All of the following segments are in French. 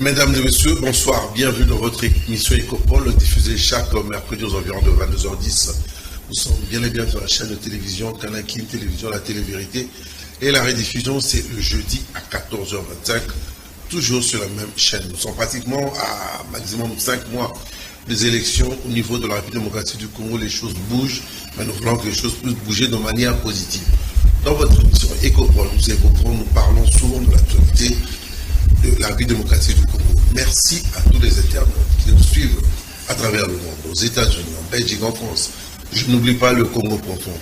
Mesdames et messieurs, bonsoir. Bienvenue dans votre émission Ecopole, diffusée chaque mercredi aux environs de 22h10. Nous sommes bien et bien sur la chaîne de télévision Kanakin Télévision, la télé-vérité. Et la rediffusion, c'est le jeudi à 14h25, toujours sur la même chaîne. Nous sommes pratiquement à maximum 5 mois des élections au niveau de la République démocratique du Congo. Les choses bougent, mais nous voulons que les choses puissent bouger de manière positive. Dans votre émission Ecopole, nous parlons souvent de l'actualité de la République démocratique du Congo. Merci à tous les internautes qui nous suivent à travers le monde, aux États-Unis, en Belgique, en France. Je n'oublie pas le Congo profond,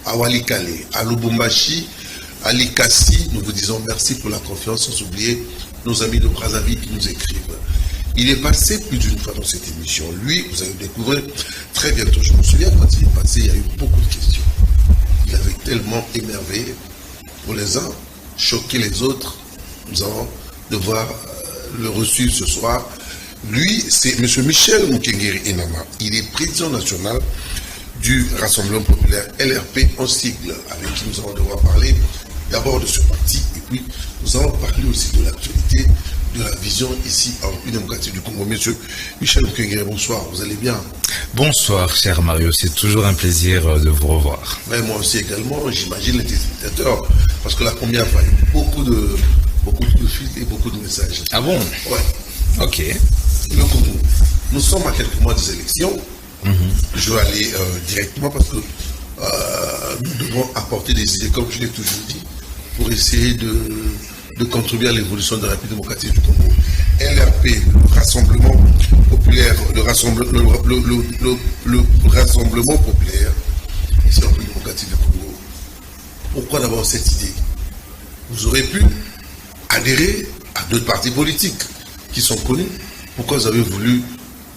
à Walikale, à Lubumbashi, à Likasi. Nous vous disons merci pour la confiance, sans oublier nos amis de Brazzaville qui nous écrivent. Il est passé plus d'une fois dans cette émission. Lui, vous allez le découvrir très bientôt. Je me souviens quand il est passé, il y a eu beaucoup de questions. Il avait tellement émerveillé pour les uns, choqué les autres. Nous allons devoir le reçu ce soir. Lui, c'est M. Michel Mukengeri Enama. Il est président national du Rassemblement populaire LRP en sigle, avec qui nous allons devoir parler d'abord de ce parti, et puis nous allons parler aussi de l'actualité, de la vision ici en République démocratique du Congo. Monsieur Michel Mukengeri, bonsoir, vous allez bien? Bonsoir, cher Mario, c'est toujours un plaisir de vous revoir. Mais moi aussi également, j'imagine les téléspectateurs, parce que la première fois, il y a eu beaucoup de fils et beaucoup de messages. Ah bon? Ouais. Ok. Le Congo. Nous sommes à quelques mois des élections. Je vais aller directement parce que nous devons apporter des idées, comme je l'ai toujours dit, pour essayer de contribuer à l'évolution de la République démocratique du Congo. LRP, le Rassemblement populaire, le Rassemblement populaire, ici en République démocratique du Congo. Pourquoi d'abord cette idée? Vous aurez pu adhérer à d'autres partis politiques qui sont connus. Pourquoi vous avez voulu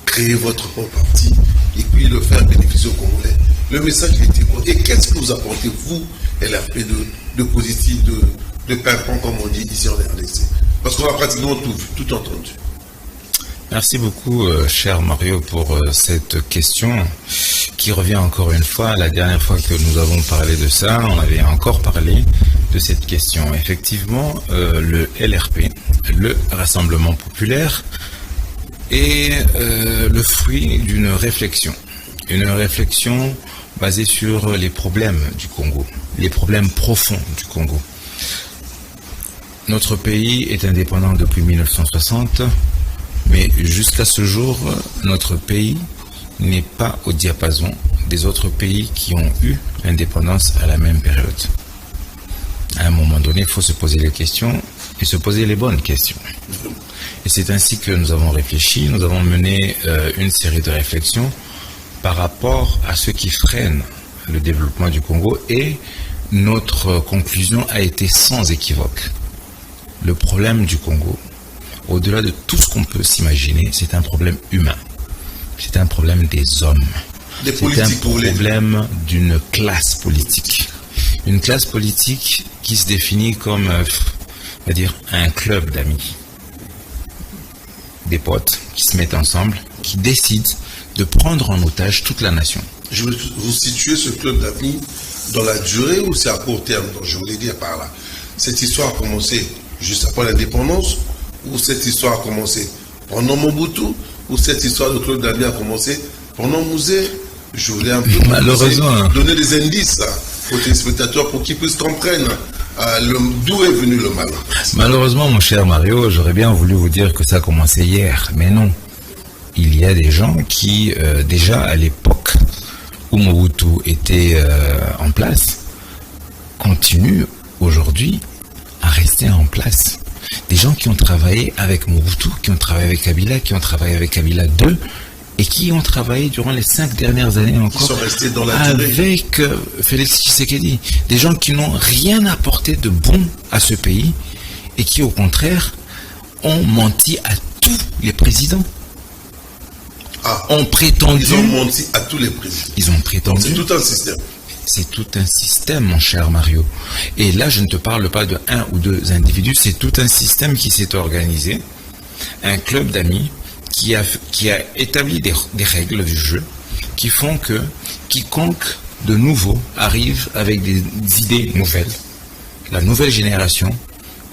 créer votre propre parti et puis le faire bénéficier aux Congolais? Le message était quoi? Et qu'est-ce que vous apportez, vous, LRP, de positif, de pimpant, comme on dit ici en RDC? Parce qu'on a pratiquement tout entendu. Merci beaucoup, cher Mario, pour cette question qui revient encore une fois. La dernière fois que nous avons parlé de ça, on avait encore parlé de cette question. Effectivement, le LRP, le Rassemblement populaire, est le fruit d'une réflexion. Une réflexion basée sur les problèmes du Congo, les problèmes profonds du Congo. Notre pays est indépendant depuis 1960, mais jusqu'à ce jour, notre pays n'est pas au diapason des autres pays qui ont eu l'indépendance à la même période. À un moment donné, il faut se poser les questions et se poser les bonnes questions. Et c'est ainsi que nous avons réfléchi, nous avons mené une série de réflexions par rapport à ce qui freine le développement du Congo, et notre conclusion a été sans équivoque. Le problème du Congo, au-delà de tout ce qu'on peut s'imaginer, c'est un problème humain. C'est un problème des hommes. C'est un problème d'une classe politique. Une classe politique qui se définit comme, on va dire, un club d'amis. Des potes qui se mettent ensemble, qui décident de prendre en otage toute la nation. Je veux vous situer ce club d'amis dans la durée ou c'est à court terme? Donc, je voulais dire par là. Cette histoire a commencé juste après l'indépendance, ou cette histoire a commencé pendant Mobutu, ou cette histoire de club d'amis a commencé pendant Mouzé? Je voulais un peu malheureusement donner des indices aux téléspectateurs pour qu'ils puissent comprendre d'où est venu le mal. Malheureusement, mon cher Mario, j'aurais bien voulu vous dire que ça a commencé hier, mais non. Il y a des gens qui, déjà à l'époque où Mobutu était en place, continuent aujourd'hui à rester en place. Des gens qui ont travaillé avec Mobutu, qui ont travaillé avec Kabila, qui ont travaillé avec Kabila II, et qui ont travaillé durant les 5 dernières années encore avec Félix Tshisekedi. Des gens qui n'ont rien apporté de bon à ce pays et qui, au contraire, ont menti à tous les présidents. Ont prétendu... Ils ont menti à tous les présidents. Ils ont prétendu... C'est tout un système. C'est tout un système, mon cher Mario. Et là, je ne te parle pas de 1 ou 2 individus, c'est tout un système qui s'est organisé, un club d'amis qui a établi des règles du jeu qui font que quiconque de nouveau arrive avec des idées nouvelles, la nouvelle génération,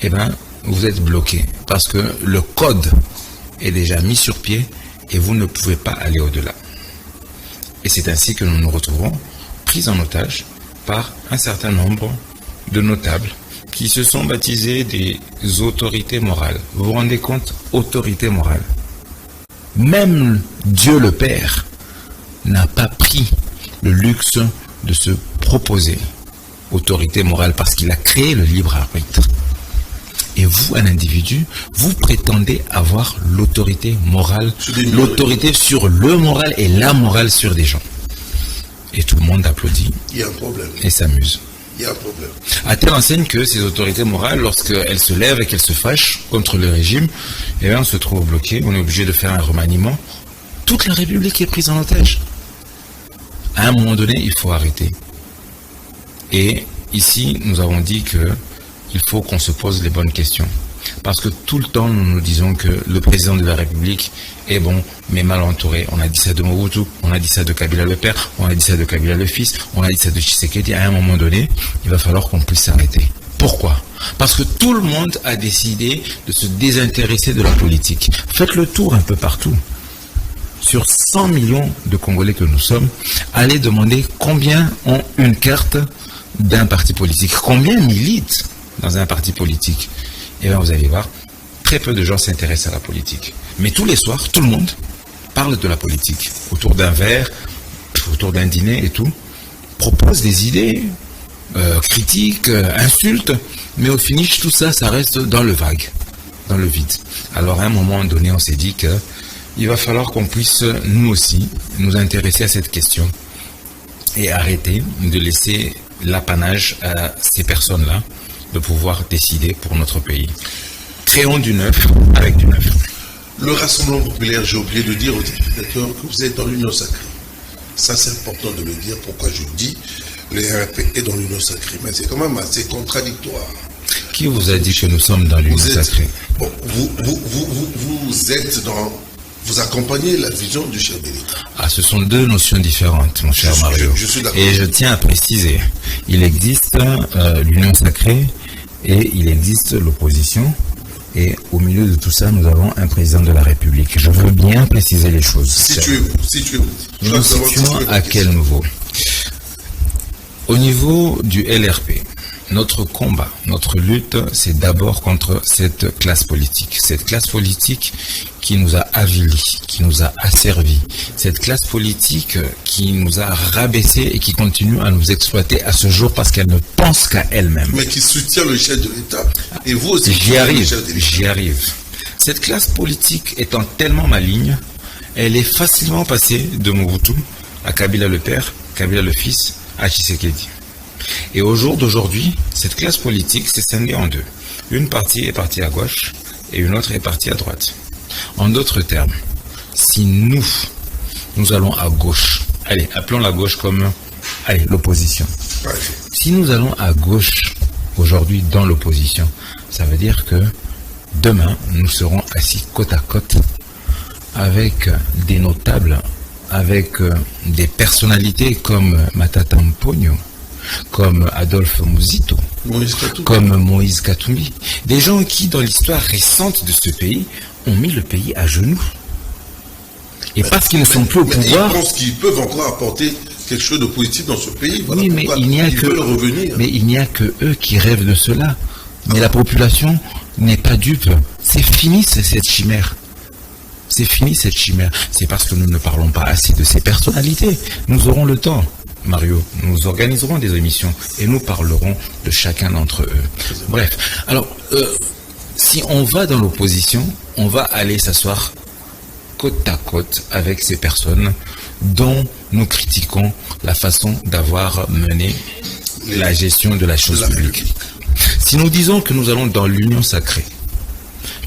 eh ben, vous êtes bloqué parce que le code est déjà mis sur pied et vous ne pouvez pas aller au-delà. Et c'est ainsi que nous nous retrouvons pris en otage par un certain nombre de notables qui se sont baptisés des autorités morales. Vous vous rendez compte? Autorité morale. Même Dieu le Père n'a pas pris le luxe de se proposer autorité morale parce qu'il a créé le libre arbitre. Et vous, un individu, vous prétendez avoir l'autorité morale, l'autorité sur le moral et la morale sur des gens. Et tout le monde applaudit. Il y a un problème. Et s'amuse. Il y a un problème. À telle enseigne que ces autorités morales, lorsqu'elles se lèvent et qu'elles se fâchent contre le régime, eh bien, on se trouve bloqué, on est obligé de faire un remaniement. Toute la République est prise en otage. À un moment donné, il faut arrêter. Et ici, nous avons dit qu'il faut qu'on se pose les bonnes questions. Parce que tout le temps, nous nous disons que le président de la République est bon, mais mal entouré. On a dit ça de Mobutu, on a dit ça de Kabila le père, on a dit ça de Kabila le fils, on a dit ça de Tshisekedi. À un moment donné, il va falloir qu'on puisse s'arrêter. Pourquoi? Parce que tout le monde a décidé de se désintéresser de la politique. Faites le tour un peu partout. Sur 100 millions de Congolais que nous sommes, allez demander combien ont une carte d'un parti politique, combien militent dans un parti politique. Et bien vous allez voir, très peu de gens s'intéressent à la politique. Mais tous les soirs, tout le monde parle de la politique. Autour d'un verre, autour d'un dîner et tout. Propose des idées, critiques, insultes. Mais au finish, tout ça, ça reste dans le vague, dans le vide. Alors à un moment donné, on s'est dit qu'il va falloir qu'on puisse, nous aussi, nous intéresser à cette question. Et arrêter de laisser l'apanage à ces personnes-là de pouvoir décider pour notre pays. Créons du neuf avec du neuf. Le Rassemblement populaire, j'ai oublié de dire aux téléspectateurs que vous êtes dans l'Union sacrée. Ça, c'est important de le dire. Pourquoi je le dis? Le RP est dans l'Union sacrée. Mais c'est quand même assez contradictoire. Qui vous a dit que nous sommes dans l'Union sacrée? Bon, vous êtes dans... Vous accompagnez la vision du chef de l'État. Ah, ce sont deux notions différentes, mon cher Mario. Je suis d'accord. Et je tiens à préciser, il existe l'union sacrée et il existe l'opposition. Et au milieu de tout ça, nous avons un président de la République. Je veux bien préciser les choses. Situez-vous. Nous nous situons à quel niveau? Au niveau du LRP, notre combat, notre lutte, c'est d'abord contre cette classe politique. Cette classe politique qui nous a avilis, qui nous a asservis. Cette classe politique qui nous a rabaissés et qui continue à nous exploiter à ce jour parce qu'elle ne pense qu'à elle-même. Mais qui soutient le chef de l'État. Et vous aussi, j'y arrive. Cette classe politique étant tellement maligne, elle est facilement passée de Mobutu à Kabila le père, Kabila le fils, à Tshisekedi. Et au jour d'aujourd'hui, cette classe politique s'est scindée en deux. Une partie est partie à gauche et une autre est partie à droite. En d'autres termes, si nous allons à gauche, allez, appelons la gauche comme l'opposition. Si nous allons à gauche aujourd'hui dans l'opposition, ça veut dire que demain, nous serons assis côte à côte avec des notables, avec des personnalités comme Matata Mpogno, comme Adolphe Muzito, comme Moïse Katumbi. Des gens qui, dans l'histoire récente de ce pays, ont mis le pays à genoux. Et parce qu'ils ne sont plus au pouvoir... Ils pensent qu'ils peuvent encore apporter quelque chose de positif dans ce pays. Voilà, oui, mais il n'y a que eux qui rêvent de cela. Mais la population n'est pas dupe. C'est fini cette chimère. C'est fini cette chimère. C'est parce que nous ne parlons pas assez de ces personnalités. Nous aurons le temps. Mario, nous organiserons des émissions et nous parlerons de chacun d'entre eux. Bref, alors, si on va dans l'opposition, on va aller s'asseoir côte à côte avec ces personnes dont nous critiquons la façon d'avoir mené la gestion de la chose publique. Si nous disons que nous allons dans l'union sacrée,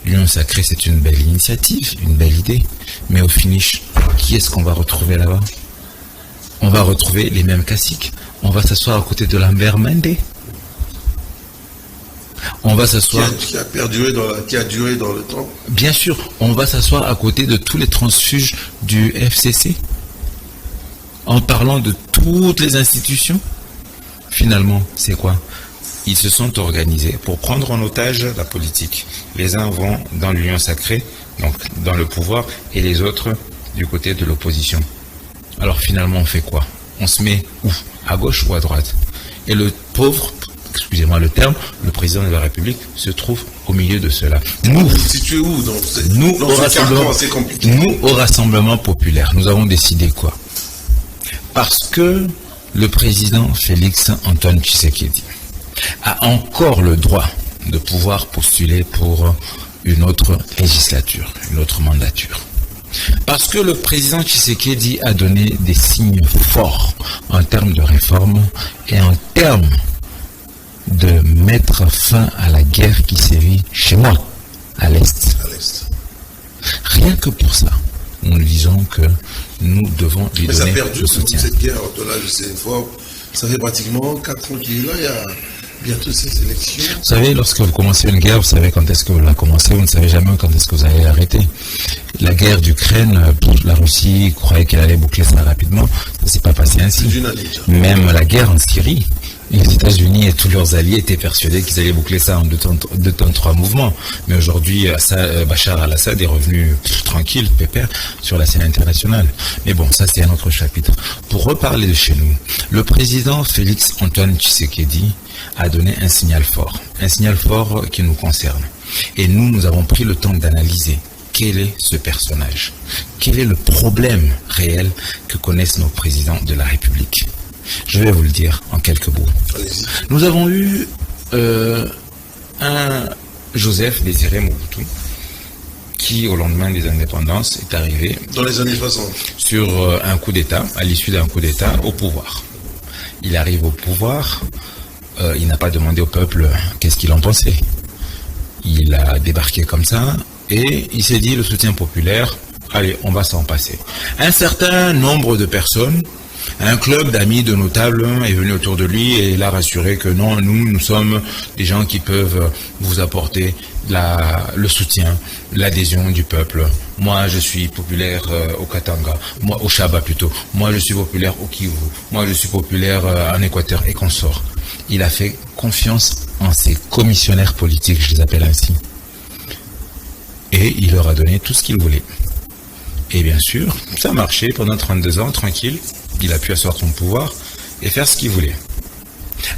l'union sacrée c'est une belle initiative, une belle idée, mais au finish, qui est-ce qu'on va retrouver là-bas? On va retrouver les mêmes classiques. On va s'asseoir à côté de Lambert Mende. On va s'asseoir... Qui a duré dans le temps. Bien sûr, on va s'asseoir à côté de tous les transfuges du FCC. En parlant de toutes les institutions. Finalement, c'est quoi? Ils se sont organisés pour prendre en otage la politique. Les uns vont dans l'union sacrée, donc dans le pouvoir, et les autres du côté de l'opposition. Alors finalement, on fait quoi? On se met où? À gauche ou à droite? Et le pauvre, excusez-moi le terme, le président de la République se trouve au milieu de cela. Nous, situé où dans nous, au Rassemblement populaire, nous avons décidé quoi? Parce que le président Félix Antoine Tshisekedi a encore le droit de pouvoir postuler pour une autre législature, une autre mandature. Parce que le président Tshisekedi a donné des signes forts en termes de réforme et en termes de mettre fin à la guerre qui sévit chez moi, à l'Est. Rien que pour ça, nous disons que nous devons lui donner le soutien. Cette guerre, au-delà de ces efforts, ça fait pratiquement 4 ans qu'il est là, il y a bientôt ces élections. Vous savez, lorsque vous commencez une guerre, vous savez quand est-ce que vous la commencez, vous ne savez jamais quand est-ce que vous allez l'arrêter. La guerre d'Ukraine, la Russie croyait qu'elle allait boucler ça rapidement, ça ne s'est pas passé ainsi. Même la guerre en Syrie, les États-Unis et tous leurs alliés étaient persuadés qu'ils allaient boucler ça en deux temps, 3 mouvements. Mais aujourd'hui, Bachar al-Assad est revenu tranquille, pépère, sur la scène internationale. Mais bon, ça c'est un autre chapitre. Pour reparler de chez nous, le président Félix Antoine Tshisekedi a donné un signal fort qui nous concerne. Et nous avons pris le temps d'analyser quel est ce personnage, quel est le problème réel que connaissent nos présidents de la République. Je vais vous le dire en quelques mots. Nous avons eu un Joseph Désiré Mobutu qui, au lendemain des indépendances, est arrivé dans les années 60 sur un coup d'État, à l'issue d'un coup d'État, au pouvoir. Il arrive au pouvoir, il n'a pas demandé au peuple qu'est-ce qu'il en pensait. Il a débarqué comme ça et il s'est dit le soutien populaire, allez, on va s'en passer. Un certain nombre de personnes, un club d'amis, de notables est venu autour de lui et il a rassuré que non, nous sommes des gens qui peuvent vous apporter le soutien, l'adhésion du peuple. Moi, je suis populaire au Katanga, moi au Chaba plutôt. Moi, je suis populaire au Kivu. Moi, je suis populaire en Équateur et consorts. Il a fait confiance en ses commissionnaires politiques, je les appelle ainsi. Et il leur a donné tout ce qu'ils voulaient. Et bien sûr, ça a marché pendant 32 ans, tranquille. Il a pu asseoir son pouvoir et faire ce qu'il voulait.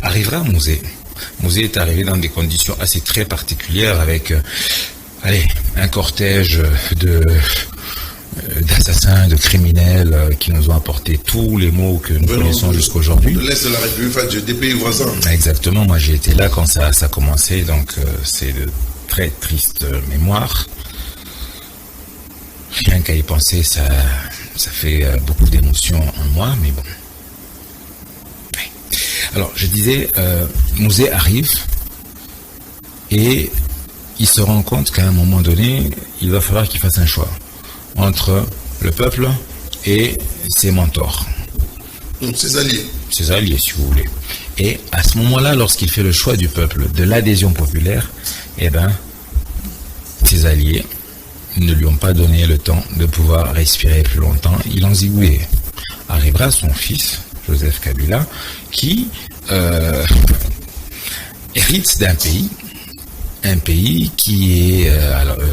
Arrivera Mouzé. Mouzé est arrivé dans des conditions assez très particulières avec un cortège d'assassins, de criminels qui nous ont apporté tous les maux que nous connaissons jusqu'à aujourd'hui. De l'Est de la République, des pays voisins. Exactement, moi j'ai été là quand ça a commencé, donc c'est de très tristes mémoires. Rien qu'à y penser, ça fait beaucoup d'émotions en moi, mais bon. Ouais. Alors, je disais, Mouzé arrive et il se rend compte qu'à un moment donné, il va falloir qu'il fasse un choix entre le peuple et ses mentors. Donc, ses alliés. Ses alliés, si vous voulez. Et à ce moment-là, lorsqu'il fait le choix du peuple, de l'adhésion populaire, ses alliés ne lui ont pas donné le temps de pouvoir respirer plus longtemps. Il en zigouillait. Arrivera son fils, Joseph Kabila, qui hérite un pays qui est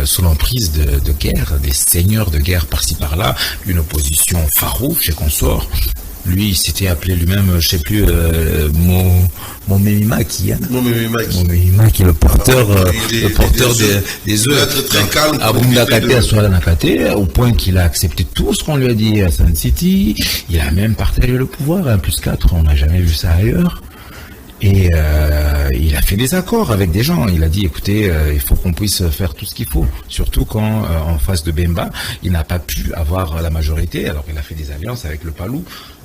sous l'emprise de guerre, des seigneurs de guerre par-ci par-là, une opposition farouche et consorts. Lui, il s'était appelé lui-même, je ne sais plus, Momemimaki. Momemimaki, le porteur des œufs. Très calme. Au point qu'il a accepté tout ce qu'on lui a dit à Sun City. Il a même partagé le pouvoir, 1+4, on n'a jamais vu ça ailleurs. Et il a fait des accords avec des gens. Il a dit, écoutez, il faut qu'on puisse faire tout ce qu'il faut. Surtout quand, en face de Bemba, il n'a pas pu avoir la majorité. Alors, il a fait des alliances avec le Palou.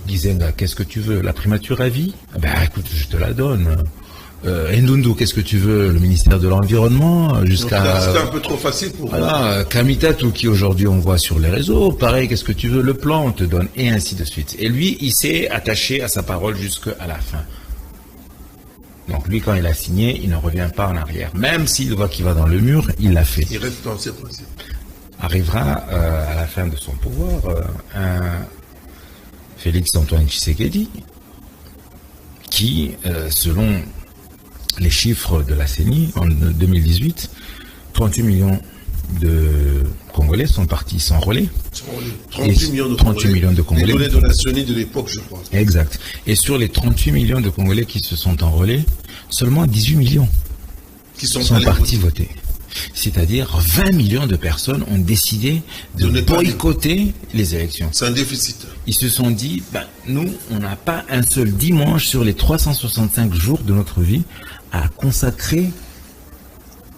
Il disait, qu'est-ce que tu veux? La primature à vie? Écoute, je te la donne. Ndundu, qu'est-ce que tu veux? Le ministère de l'Environnement, jusqu'à... C'était un peu trop facile pour... Voilà, Kamitatu, qui aujourd'hui on voit sur les réseaux, pareil, qu'est-ce que tu veux? Le plan, on te donne, et ainsi de suite. Et lui, il s'est attaché à sa parole jusqu'à la fin. Donc lui, quand il a signé, il ne revient pas en arrière. Même s'il voit qu'il va dans le mur, il l'a fait. Il reste dans ses principes. Arrivera à la fin de son pouvoir un Félix Antoine Tshisekedi qui, selon les chiffres de la CENI, en 2018, 38 millions de Congolais sont partis s'enrôler. 38 millions de Congolais. 38 millions de Congolais. Les données de la CENI de l'époque, je crois. Exact. Et sur les 38 millions de Congolais qui se sont enrôlés, seulement 18 millions Qui sont partis voter. C'est-à-dire 20 millions de personnes ont décidé de boycotter les élections. C'est un déficit. Ils se sont dit, nous, on n'a pas un seul dimanche sur les 365 jours de notre vie à consacrer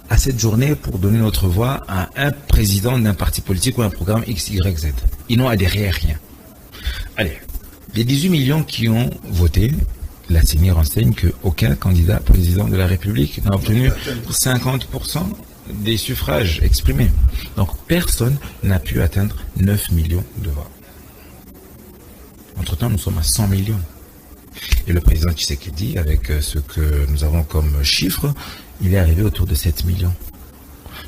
à cette journée pour donner notre voix à un président d'un parti politique ou un programme X, Y, Z. Ils n'ont adhéré à rien. Allez, les 18 millions qui ont voté, la CENI renseigne qu'aucun candidat président de la République n'a obtenu 50% des suffrages exprimés. Donc personne n'a pu atteindre 9 millions de voix. Entre-temps, nous sommes à 100 millions. Et le président Tshisekedi, avec ce que nous avons comme chiffre, il est arrivé autour de 7 millions.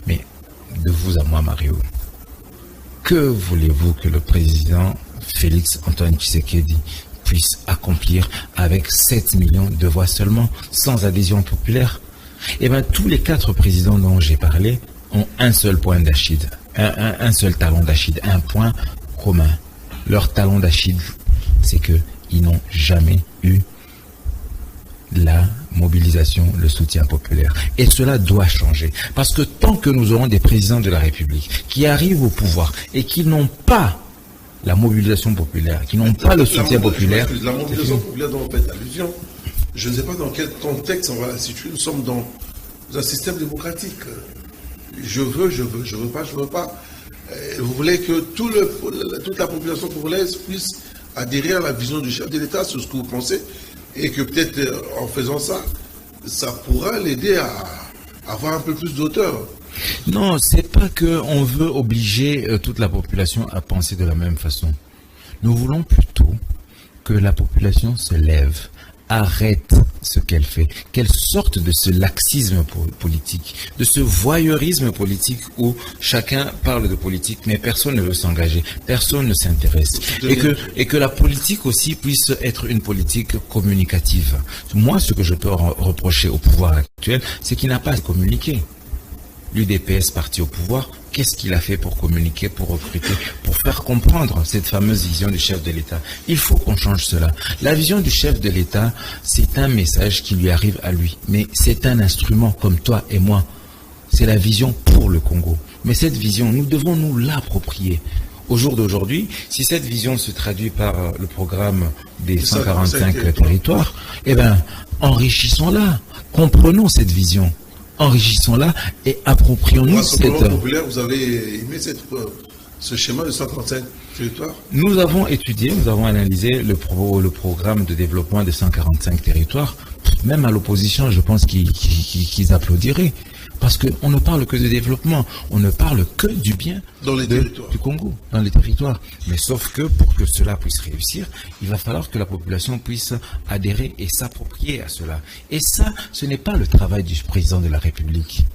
Mais de vous à moi, Mario, que voulez-vous que le président Félix Antoine Tshisekedi puisse accomplir avec 7 millions de voix seulement, sans adhésion populaire? Eh bien, tous les 4 présidents dont j'ai parlé ont un seul point d'Achille, un seul talon d'Achille, un point commun. Leur talon d'Achille, c'est qu'ils n'ont jamais eu la mobilisation, le soutien populaire. Et cela doit changer. Parce que tant que nous aurons des présidents de la République qui arrivent au pouvoir et qui n'ont pas la mobilisation populaire, qui n'ont pas le soutien populaire... La mobilisation populaire dont vous faites allusion, je ne sais pas dans quel contexte on va la situer. Nous sommes dans un système démocratique. Je veux pas. Vous voulez que toute la population congolaise puisse adhérer à la vision du chef de l'État, c'est ce que vous pensez, et que peut-être en faisant ça, ça pourra l'aider à avoir un peu plus d'auteur. Non, c'est pas qu'on veut obliger toute la population à penser de la même façon. Nous voulons plutôt que la population se lève, arrête ce qu'elle fait, qu'elle sorte de ce laxisme politique, de ce voyeurisme politique où chacun parle de politique, mais personne ne veut s'engager, personne ne s'intéresse. Et que la politique aussi puisse être une politique communicative. Moi, ce que je peux reprocher au pouvoir actuel, c'est qu'il n'a pas communiqué. L'UDPS parti au pouvoir, qu'est-ce qu'il a fait pour communiquer, pour recruter, pour faire comprendre cette fameuse vision du chef de l'État? Il faut qu'on change cela. La vision du chef de l'État, c'est un message qui lui arrive à lui. Mais c'est un instrument comme toi et moi. C'est la vision pour le Congo. Mais cette vision, nous devons nous l'approprier. Au jour d'aujourd'hui, si cette vision se traduit par le programme des 145 territoires, eh bien, enrichissons-la. Comprenons cette vision. Enrichissons-la et approprions-nous cette... populaire, vous avez aimé ce schéma de 145 territoires? Nous avons étudié, nous avons analysé le programme de développement de 145 territoires. Même à l'opposition, je pense qu'ils applaudiraient. Parce qu'on ne parle que de développement, on ne parle que du bien du Congo, dans les territoires. Mais sauf que pour que cela puisse réussir, il va falloir que la population puisse adhérer et s'approprier à cela. Et ça, ce n'est pas le travail du président de la République.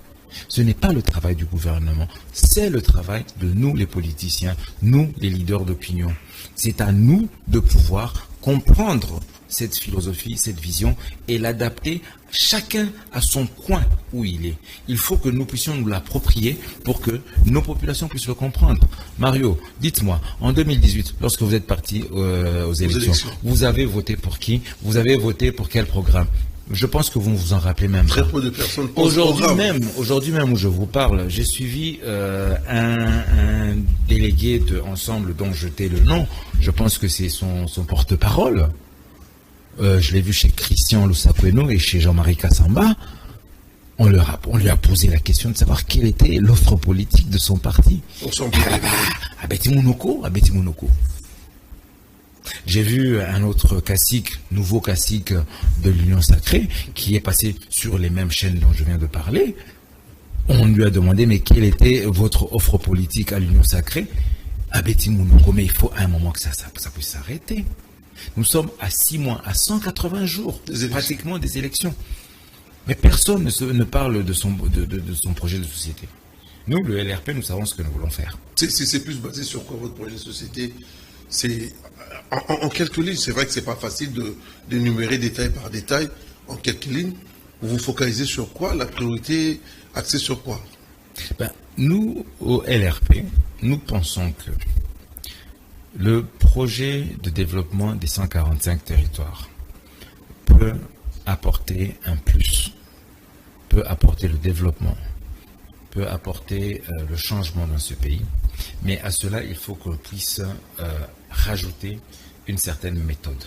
Ce n'est pas le travail du gouvernement. C'est le travail de nous, les politiciens, nous, les leaders d'opinion. C'est à nous de pouvoir comprendre cette philosophie, cette vision et l'adapter chacun à son coin où il est. Il faut que nous puissions nous l'approprier pour que nos populations puissent le comprendre. Mario, dites-moi, en 2018, lorsque vous êtes parti aux élections, vous avez voté pour qui? Vous avez voté pour quel programme? Je pense que vous ne vous en rappelez même pas. Très peu de personnes. Aujourd'hui même où je vous parle, j'ai suivi un délégué de Ensemble dont je tais le nom. Je pense que c'est son porte-parole. Je l'ai vu chez Christian Lusakweno et chez Jean-Marie Kassamba. On lui a posé la question de savoir quelle était l'offre politique de son parti. Abeti Mounoko. J'ai vu un autre cacique, nouveau cacique de l'Union Sacrée, qui est passé sur les mêmes chaînes dont je viens de parler. On lui a demandé, mais quelle était votre offre politique à l'Union Sacrée? Abeti Mounoko, mais il faut à un moment que ça puisse s'arrêter. Nous sommes à 6 mois, à 180 jours, pratiquement des élections. Mais personne ne parle de son projet de société. Nous, le LRP, nous savons ce que nous voulons faire. C'est plus basé sur quoi votre projet de société? C'est en quelques lignes. C'est vrai que c'est pas facile d'énumérer détail par détail. En quelques lignes, vous vous focalisez sur quoi? La priorité axée sur quoi? Nous, au LRP, nous pensons que le projet de développement des 145 territoires peut apporter un plus, peut apporter le développement, peut apporter le changement dans ce pays. Mais à cela, il faut qu'on puisse rajouter une certaine méthode,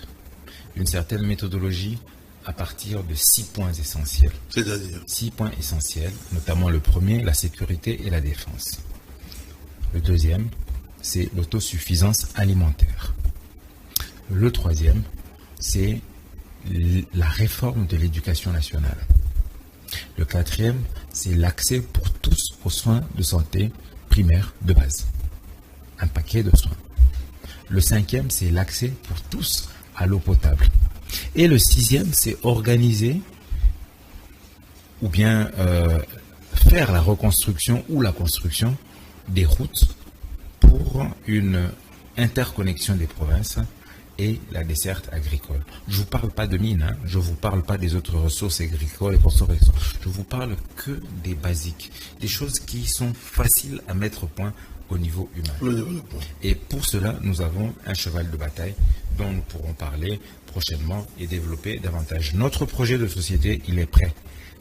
une certaine méthodologie à partir de 6 points essentiels. C'est-à-dire 6 points essentiels, notamment le premier, la sécurité et la défense. Le deuxième, c'est l'autosuffisance alimentaire. Le troisième, c'est la réforme de l'éducation nationale. Le quatrième, c'est l'accès pour tous aux soins de santé primaires de base. Un paquet de soins. Le cinquième, c'est l'accès pour tous à l'eau potable. Et le sixième, c'est organiser ou bien faire la reconstruction ou la construction des routes pour une interconnexion des provinces et la desserte agricole. Je ne vous parle pas de mines, hein, je ne vous parle pas des autres ressources agricoles et consommation. Je vous parle que des basiques, des choses qui sont faciles à mettre au point au niveau humain. Et pour cela, nous avons un cheval de bataille dont nous pourrons parler prochainement et développer davantage. Notre projet de société, il est prêt.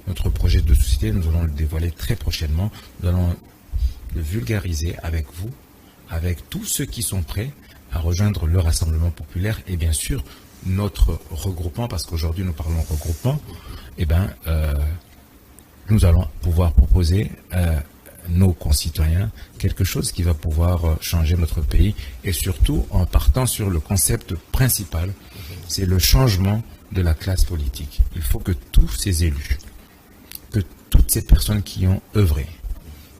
Notre projet de société, nous allons le dévoiler très prochainement. Nous allons le vulgariser avec vous, avec tous ceux qui sont prêts à rejoindre le Rassemblement populaire et bien sûr notre regroupement, parce qu'aujourd'hui nous parlons regroupement, nous allons pouvoir proposer à nos concitoyens quelque chose qui va pouvoir changer notre pays et surtout en partant sur le concept principal, c'est le changement de la classe politique. Il faut que tous ces élus, que toutes ces personnes qui ont œuvré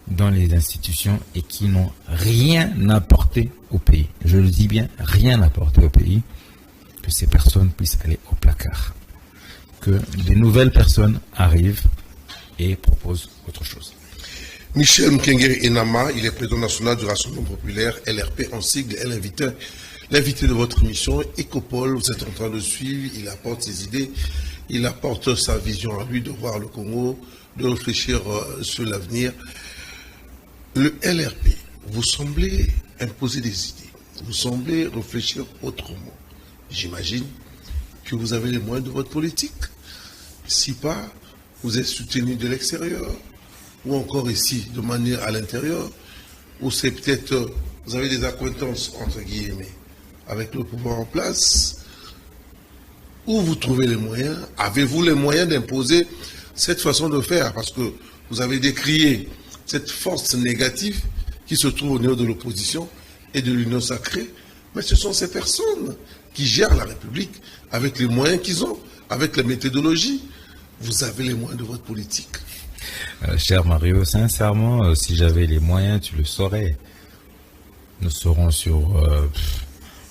dans les institutions et qui n'ont rien apporté au pays, je le dis bien, rien apporté au pays, que ces personnes puissent aller au placard, que des nouvelles personnes arrivent et proposent autre chose. Michel Mkengeri Enama, il est président national du Rassemblement populaire, LRP en sigle, et l'invité de votre émission, Ecopol, vous êtes en train de suivre, il apporte ses idées, il apporte sa vision à lui de voir le Congo, de réfléchir sur l'avenir. Le LRP, vous semblez imposer des idées, vous semblez réfléchir autrement. J'imagine que vous avez les moyens de votre politique. Si pas, vous êtes soutenu de l'extérieur, ou encore ici, de manière à l'intérieur, ou c'est peut-être, vous avez des accointances, entre guillemets, avec le pouvoir en place. Où vous trouvez les moyens? Avez-vous les moyens d'imposer cette façon de faire? Parce que vous avez décrié cette force négative qui se trouve au niveau de l'opposition et de l'union sacrée, mais ce sont ces personnes qui gèrent la République avec les moyens qu'ils ont, avec la méthodologie. Vous avez les moyens de votre politique. Cher Mario, sincèrement, si j'avais les moyens, tu le saurais. Nous serons sur...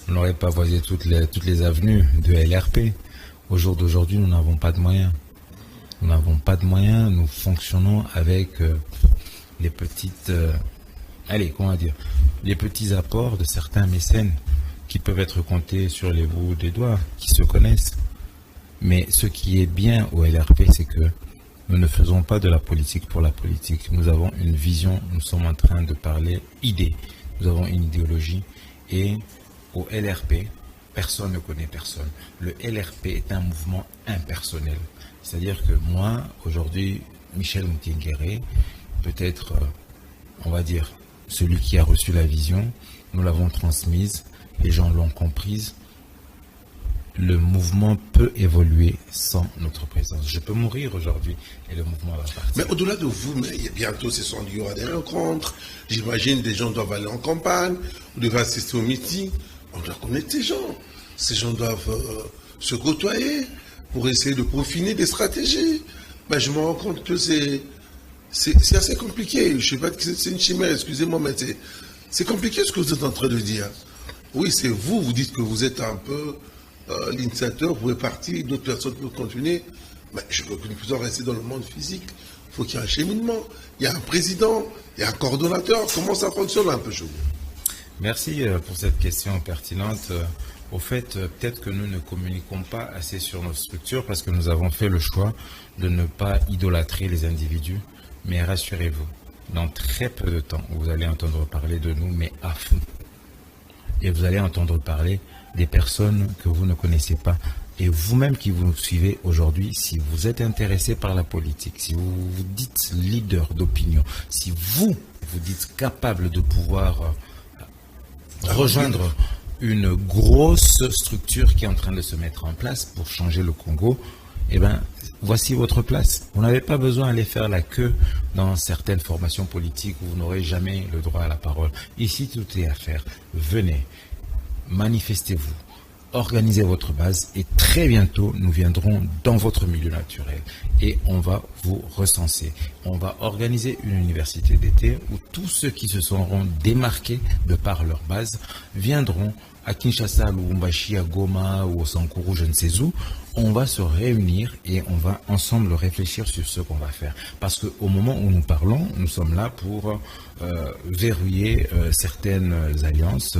on n'aurait pas voisé toutes les avenues de LRP. Au jour d'aujourd'hui, nous n'avons pas de moyens. Nous n'avons pas de moyens, nous fonctionnons avec les petites... les petits apports de certains mécènes qui peuvent être comptés sur les bouts des doigts, qui se connaissent. Mais ce qui est bien au LRP, c'est que nous ne faisons pas de la politique pour la politique. Nous avons une vision, nous sommes en train de parler idée. Nous avons une idéologie. Et au LRP, personne ne connaît personne. Le LRP est un mouvement impersonnel. C'est-à-dire que moi, aujourd'hui, Michel Mkengeri, peut-être, on va dire, celui qui a reçu la vision, nous l'avons transmise, les gens l'ont comprise. Le mouvement peut évoluer sans notre présence. Je peux mourir aujourd'hui et le mouvement va partir. Mais au-delà de vous, mais bientôt il y aura des rencontres. J'imagine des gens doivent aller en campagne, vous devez assister au meeting. On doit connaître ces gens. Ces gens doivent se côtoyer pour essayer de peaufiner des stratégies. Ben, je me rends compte que c'est assez compliqué. Je ne sais pas que c'est une chimère, excusez-moi, mais c'est compliqué ce que vous êtes en train de dire. Oui, c'est vous, vous dites que vous êtes un peu... l'initiateur, vous pouvez partir, d'autres personnes peuvent continuer. Mais je veux que nous puissions rester dans le monde physique. Il faut qu'il y ait un cheminement. Il y a un président, il y a un coordonnateur. Comment ça fonctionne un peu chez vous? Merci pour cette question pertinente. Au fait, peut-être que nous ne communiquons pas assez sur nos structures parce que nous avons fait le choix de ne pas idolâtrer les individus. Mais rassurez-vous, dans très peu de temps, vous allez entendre parler de nous, mais à fond. Et vous allez entendre parler des personnes que vous ne connaissez pas. Et vous-même qui vous suivez aujourd'hui, si vous êtes intéressé par la politique, si vous vous dites leader d'opinion, si vous dites capable de pouvoir rejoindre une grosse structure qui est en train de se mettre en place pour changer le Congo, eh bien, voici votre place. Vous n'avez pas besoin d'aller faire la queue dans certaines formations politiques où vous n'aurez jamais le droit à la parole. Ici, tout est à faire. Venez, manifestez-vous, organisez votre base et très bientôt, nous viendrons dans votre milieu naturel et on va vous recenser. On va organiser une université d'été où tous ceux qui se seront démarqués de par leur base viendront à Kinshasa, à Lubumbashi, à Goma ou au Sankuru, je ne sais où. On va se réunir et on va ensemble réfléchir sur ce qu'on va faire. Parce qu'au moment où nous parlons, nous sommes là pour verrouiller certaines alliances.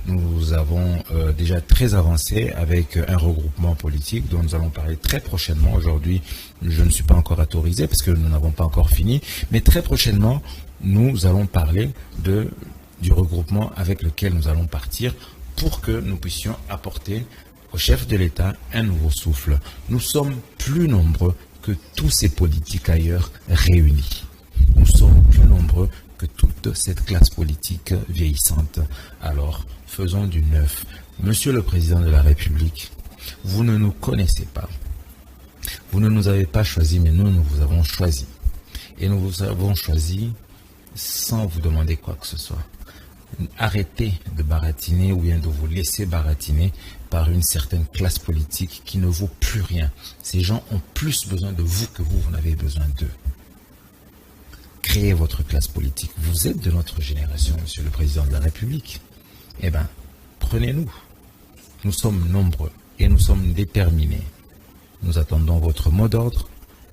Nous avons déjà très avancé avec un regroupement politique dont nous allons parler très prochainement. Aujourd'hui, je ne suis pas encore autorisé parce que nous n'avons pas encore fini. Mais très prochainement, nous allons parler du regroupement avec lequel nous allons partir pour que nous puissions apporter au chef de l'État un nouveau souffle. Nous sommes plus nombreux que tous ces politiques ailleurs réunis. Nous sommes plus nombreux que toute cette classe politique vieillissante. Alors, faisons du neuf. Monsieur le Président de la République, vous ne nous connaissez pas. Vous ne nous avez pas choisis, mais nous vous avons choisi. Et nous vous avons choisi sans vous demander quoi que ce soit. Arrêtez de baratiner ou bien de vous laisser baratiner par une certaine classe politique qui ne vaut plus rien. Ces gens ont plus besoin de vous que vous n'avez besoin d'eux. Créez votre classe politique. Vous êtes de notre génération, Monsieur le Président de la République. Eh bien, prenez-nous. Nous sommes nombreux et nous sommes déterminés. Nous attendons votre mot d'ordre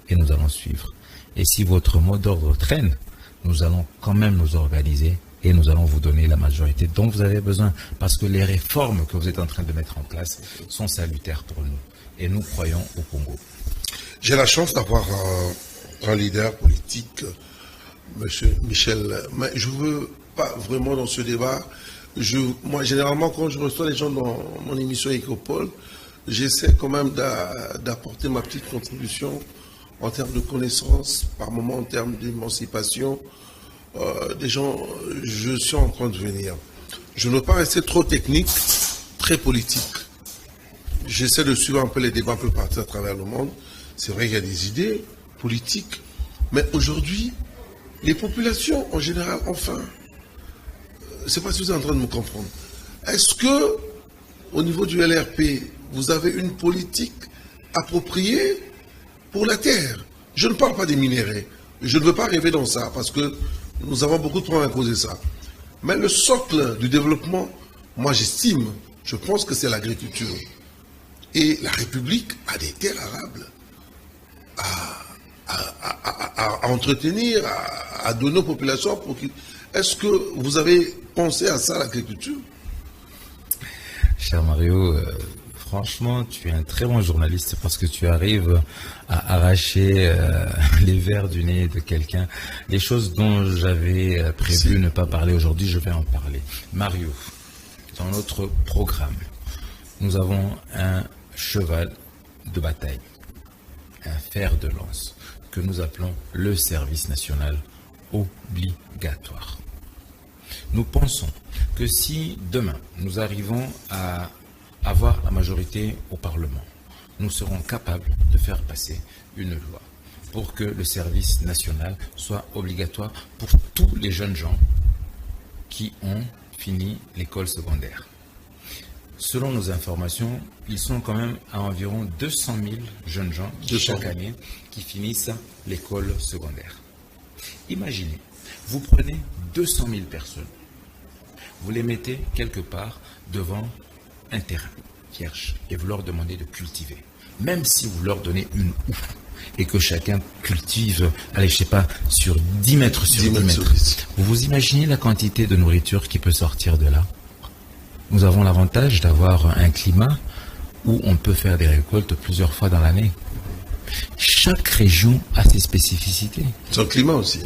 et nous allons suivre. Et si votre mot d'ordre traîne, nous allons quand même nous organiser et nous allons vous donner la majorité dont vous avez besoin parce que les réformes que vous êtes en train de mettre en place sont salutaires pour nous et nous croyons au Congo. J'ai la chance d'avoir un leader politique, M. Michel, mais je ne veux pas vraiment dans ce débat. Moi, généralement, quand je reçois les gens dans mon émission Ecopole, j'essaie quand même d'apporter ma petite contribution en termes de connaissances, par moment en termes d'émancipation. Des gens, je suis en train de venir. Je ne veux pas rester trop technique, très politique. J'essaie de suivre un peu les débats un peu partout à travers le monde. C'est vrai qu'il y a des idées politiques, mais aujourd'hui, les populations en général, enfin, je ne sais pas si vous êtes en train de me comprendre. Est-ce que, au niveau du LRP, vous avez une politique appropriée pour la terre? Je ne parle pas des minéraux. Je ne veux pas rêver dans ça, parce que nous avons beaucoup de problèmes à causer ça. Mais le socle du développement, moi j'estime, je pense que c'est l'agriculture. Et la République a des terres arables à entretenir, à donner aux populations. Est-ce que vous avez pensé à ça, l'agriculture? Cher Mario, franchement, tu es un très bon journaliste parce que tu arrives à arracher les vers du nez de quelqu'un. Les choses dont j'avais prévu ne pas parler aujourd'hui, je vais en parler. Mario, dans notre programme, nous avons un cheval de bataille, un fer de lance, que nous appelons le service national obligatoire. Nous pensons que si demain nous arrivons à avoir la majorité au Parlement, nous serons capables de faire passer une loi pour que le service national soit obligatoire pour tous les jeunes gens qui ont fini l'école secondaire. Selon nos informations, ils sont quand même à environ 200 000 jeunes gens chaque année qui finissent l'école secondaire. Imaginez, vous prenez 200 000 personnes, vous les mettez quelque part devant un terrain vierge et vous leur demandez de cultiver. Même si vous leur donnez une houe et que chacun cultive, allez, je sais pas, sur 10 mètres sur 10 mètres, vous vous imaginez la quantité de nourriture qui peut sortir de là? Nous avons l'avantage d'avoir un climat où on peut faire des récoltes plusieurs fois dans l'année. Chaque région a ses spécificités. C'est un climat aussi.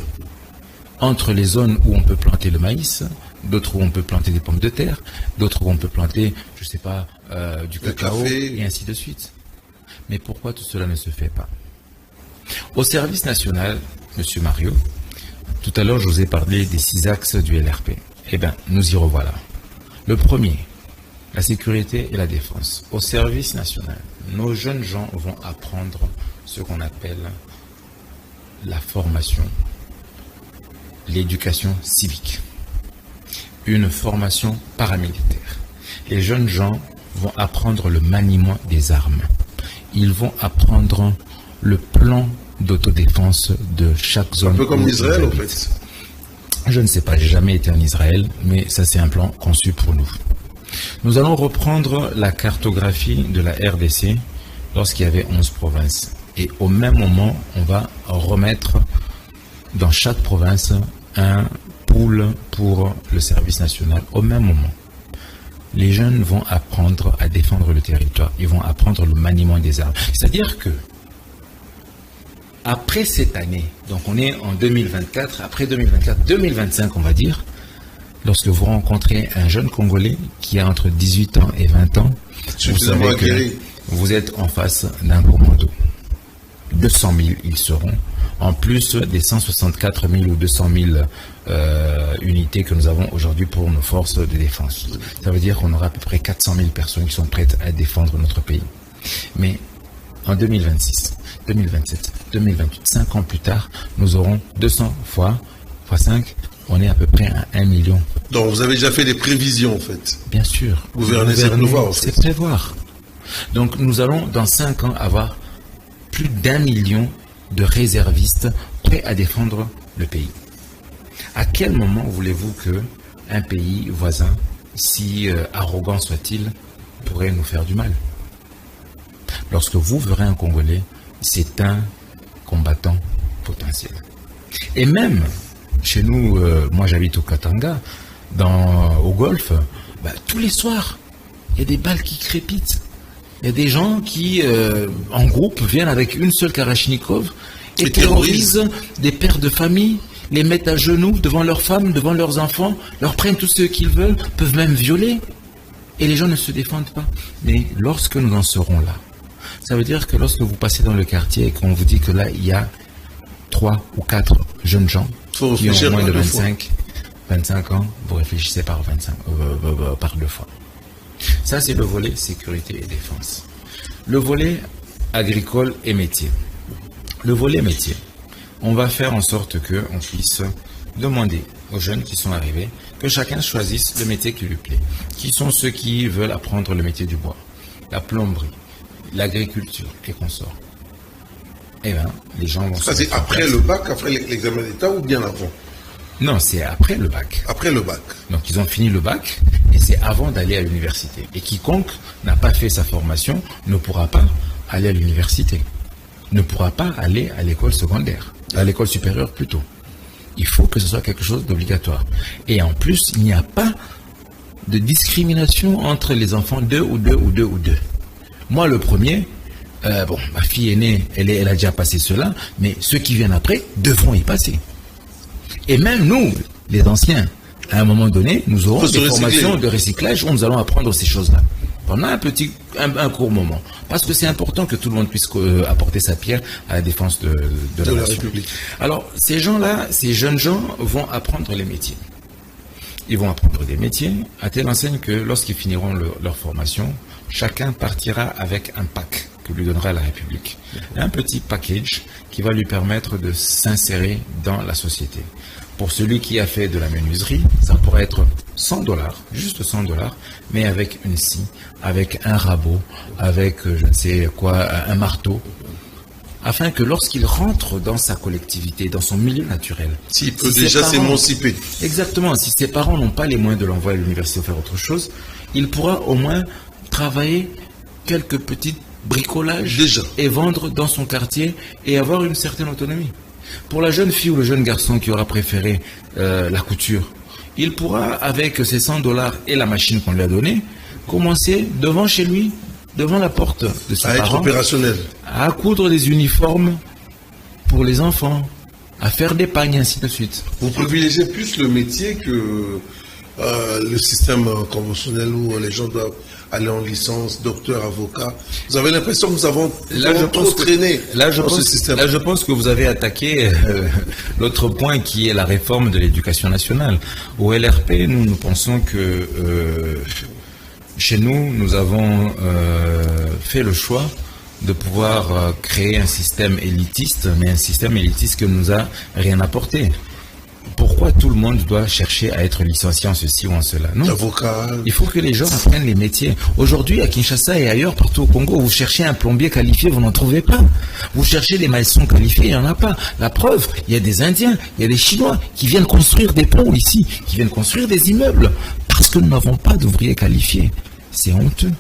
entre les zones où on peut planter le maïs, d'autres où on peut planter des pommes de terre, d'autres où on peut planter, je ne sais pas, du cacao, et ainsi de suite. Mais pourquoi tout cela ne se fait pas? Au service national, Monsieur Mario, tout à l'heure je vous ai parlé des 6 axes du LRP. Eh bien, nous y revoilà. Le premier, la sécurité et la défense. Au service national, nos jeunes gens vont apprendre ce qu'on appelle la formation, l'éducation civique, une formation paramilitaire. Les jeunes gens vont apprendre le maniement des armes. Ils vont apprendre le plan d'autodéfense de chaque zone. Un peu comme l'Israël, en fait. Je ne sais pas, j'ai jamais été en Israël, mais ça c'est un plan conçu pour nous. Nous allons reprendre la cartographie de la RDC lorsqu'il y avait 11 provinces. Et au même moment, on va remettre dans chaque province un pool pour le service national. Au même moment, les jeunes vont apprendre à défendre le territoire. Ils vont apprendre le maniement des armes. C'est-à-dire que après cette année, donc on est en 2024, après 2024, 2025 on va dire, lorsque vous rencontrez un jeune Congolais qui a entre 18 ans et 20 ans, vous savez que vous êtes en face d'un commando. 200 000 ils seront, en plus des 164 000 ou 200 000 unités que nous avons aujourd'hui pour nos forces de défense. Ça veut dire qu'on aura à peu près 400 000 personnes qui sont prêtes à défendre notre pays. Mais en 2026, 2027, 2028, 5 ans plus tard, nous aurons 200 fois 5, on est à peu près à 1 million. Donc vous avez déjà fait des prévisions en fait. Bien sûr. Gouverner, c'est prévoir en fait. C'est prévoir. Donc nous allons dans 5 ans avoir plus d'1 million de réservistes prêts à défendre le pays. À quel moment voulez-vous que un pays voisin, si arrogant soit-il, pourrait nous faire du mal? Lorsque vous verrez un Congolais, c'est un combattant potentiel. Et même chez nous, moi j'habite au Katanga, au Golfe, tous les soirs, il y a des balles qui crépitent. Il y a des gens qui, en groupe, viennent avec une seule Kalachnikov et terrorisent des pères de famille, les mettent à genoux devant leurs femmes, devant leurs enfants, leur prennent tout ce qu'ils veulent, peuvent même violer. Et les gens ne se défendent pas. Mais lorsque nous en serons là, ça veut dire que lorsque vous passez dans le quartier et qu'on vous dit que là, il y a 3 ou 4 jeunes gens qui ont moins de 25 ans, vous réfléchissez par 2 fois. Ça, c'est le volet sécurité et défense. Le volet agricole et métier. Le volet métier, on va faire en sorte qu'on puisse demander aux jeunes qui sont arrivés que chacun choisisse le métier qui lui plaît. Qui sont ceux qui veulent apprendre le métier du bois, la plomberie, l'agriculture et consorts. Eh bien, les gens vont... Ça, c'est après le bac, après l'examen d'État ou bien avant? Non, c'est après le bac. Après le bac. Donc, ils ont fini le bac et c'est avant d'aller à l'université. Et quiconque n'a pas fait sa formation ne pourra pas aller à l'université. Ne pourra pas aller à l'école secondaire, à l'école supérieure plutôt. Il faut que ce soit quelque chose d'obligatoire. Et en plus, il n'y a pas de discrimination entre les enfants 2 ou 2 ou 2 ou 2. Moi, le premier, ma fille aînée, elle a déjà passé cela, mais ceux qui viennent après devront y passer. Et même nous, les anciens, à un moment donné, nous aurons des formations de recyclage où nous allons apprendre ces choses-là. Pendant un court moment. Parce que c'est important que tout le monde puisse apporter sa pierre à la défense de la République. Alors, ces gens-là, ces jeunes gens vont apprendre les métiers. Ils vont apprendre des métiers à telle enseigne que lorsqu'ils finiront leur formation, chacun partira avec un pack que lui donnera la République. Un petit package qui va lui permettre de s'insérer dans la société. Pour celui qui a fait de la menuiserie, ça pourrait être $100, juste $100, mais avec une scie, avec un rabot, avec je ne sais quoi, un marteau, afin que lorsqu'il rentre dans sa collectivité, dans son milieu naturel, s'il peut déjà s'émanciper. Exactement, si ses parents n'ont pas les moyens de l'envoyer à l'université ou faire autre chose, il pourra au moins travailler quelques petits bricolages déjà et vendre dans son quartier et avoir une certaine autonomie. Pour la jeune fille ou le jeune garçon qui aura préféré la couture, il pourra, avec ses $100 et la machine qu'on lui a donnée, commencer devant chez lui, devant la porte de ses parents, être opérationnel, à coudre des uniformes pour les enfants, à faire des pagnes, ainsi de suite. Vous privilégiez plus le métier que le système conventionnel où les gens doivent aller en licence, docteur, avocat. Vous avez l'impression que nous avons trop traîné dans ce système. Là, je pense que vous avez attaqué l'autre point qui est la réforme de l'éducation nationale. Au LRP, nous pensons que chez nous, nous avons fait le choix de pouvoir créer un système élitiste, mais un système élitiste qui ne nous a rien apporté. Pourquoi tout le monde doit chercher à être licencié en ceci ou en cela? Non. Avocat. Il faut que les gens apprennent les métiers. Aujourd'hui, à Kinshasa et ailleurs, partout au Congo, vous cherchez un plombier qualifié, vous n'en trouvez pas. Vous cherchez des maçons qualifiés, il n'y en a pas. La preuve, il y a des Indiens, il y a des Chinois qui viennent construire des ponts ici, qui viennent construire des immeubles, parce que nous n'avons pas d'ouvriers qualifiés. C'est honteux.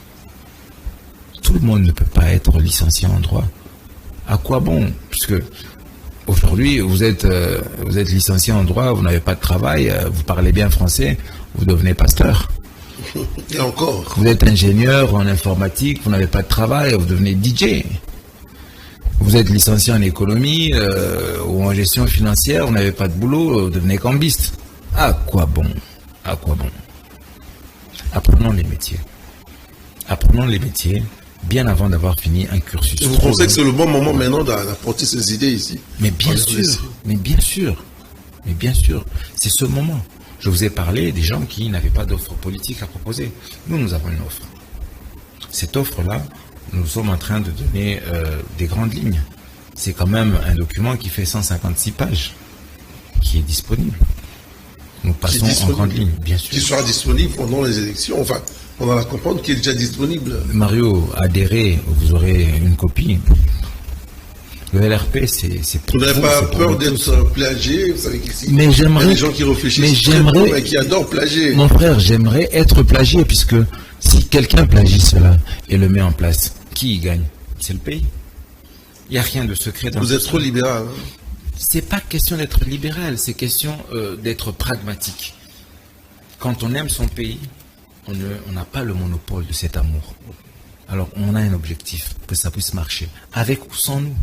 Tout le monde ne peut pas être licencié en droit. À quoi bon? Puisque aujourd'hui, vous êtes licencié en droit, vous n'avez pas de travail, vous parlez bien français, vous devenez pasteur. Et encore. Vous êtes ingénieur en informatique, vous n'avez pas de travail, vous devenez DJ. Vous êtes licencié en économie ou en gestion financière, vous n'avez pas de boulot, vous devenez cambiste. À quoi bon? À quoi bon? Apprenons les métiers. Apprenons les métiers bien avant d'avoir fini un cursus. Vous pensez que c'est le bon moment maintenant d'apporter ces idées ici? Mais bien sûr, c'est ce moment. Je vous ai parlé des gens qui n'avaient pas d'offre politique à proposer. Nous avons une offre. Cette offre-là, nous sommes en train de donner des grandes lignes. C'est quand même un document qui fait 156 pages, qui est disponible. Nous passons en grande ligne, bien sûr. Qui sera disponible pendant les élections, enfin, on va comprendre qu'il est déjà disponible. Mario, adhérez, vous aurez une copie. Le LRP, c'est pour vous. Vous n'avez pas peur d'être plagié? Vous savez qu'ici, il y a des gens qui réfléchissent et qui adorent plagier. Mon frère, j'aimerais être plagié, puisque si quelqu'un plagie cela et le met en place, qui y gagne? C'est le pays. Il n'y a rien de secret dans ça. Vous êtes trop libéral. Hein? C'est pas question d'être libéral, c'est question d'être pragmatique. Quand on aime son pays, on n'a pas le monopole de cet amour. Alors, on a un objectif, que ça puisse marcher, avec ou sans nous.